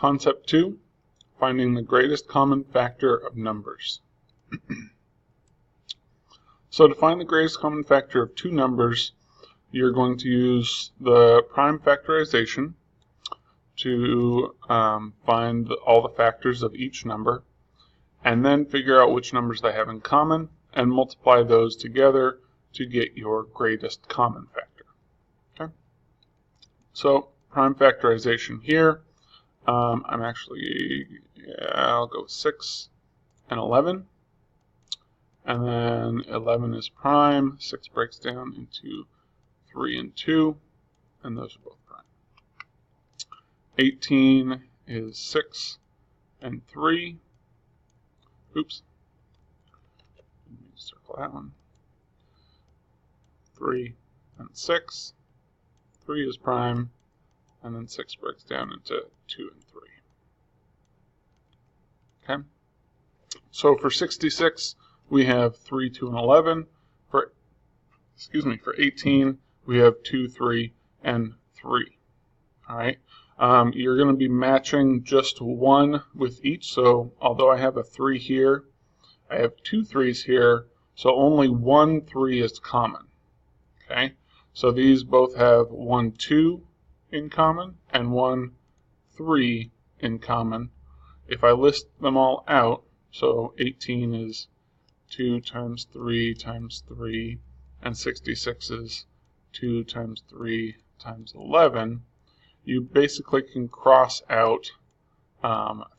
Concept 2, finding the greatest common factor of numbers. So to find the greatest common factor of two numbers, you're going to use the prime factorization to find all the factors of each number, and then figure out which numbers they have in common, and multiply those together to get your greatest common factor. Okay? So prime factorization here, I'll go with 6 and 11. And then 11 is prime, 6 breaks down into 3 and 2, and those are both prime. 18 is 6 and 3. Oops. Let me circle that one. 3 and 6. 3 is prime, and then 6 breaks down into 2 and 3. Okay? So for 66, we have 3, 2, and 11. For 18, we have 2, 3, and 3. All right. You're going to be matching just one with each. So although I have a 3 here, I have 2 3s here. So only 1 3 is common. Okay. So these both have 1 2 in common and 1 3 in common. If I list them all out, so 18 is 2 times 3 times 3, and 66 is 2 times 3 times 11, you basically can cross out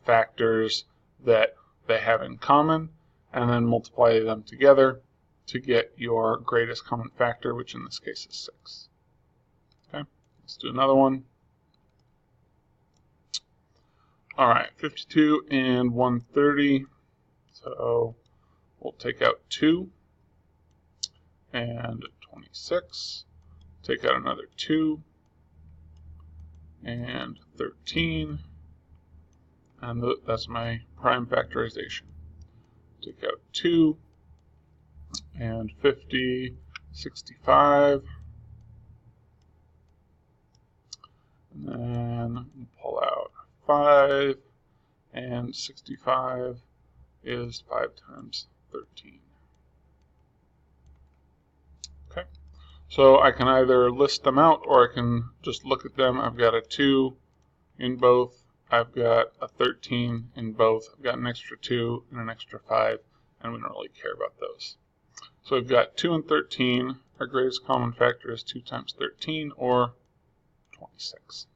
factors that they have in common, and then multiply them together to get your greatest common factor, which in this case is 6. Okay, let's do another one. All right, 52 and 130, so we'll take out 2 and 26, take out another 2 and 13, and that's my prime factorization. Take out 2 and 50, 65, and then pull out 5, and 65 is 5 times 13. Okay, so I can either list them out or I can just look at them. I've got a 2 in both, I've got a 13 in both, I've got an extra 2 and an extra 5, and we don't really care about those. So we've got 2 and 13. Our greatest common factor is 2 times 13, or 26.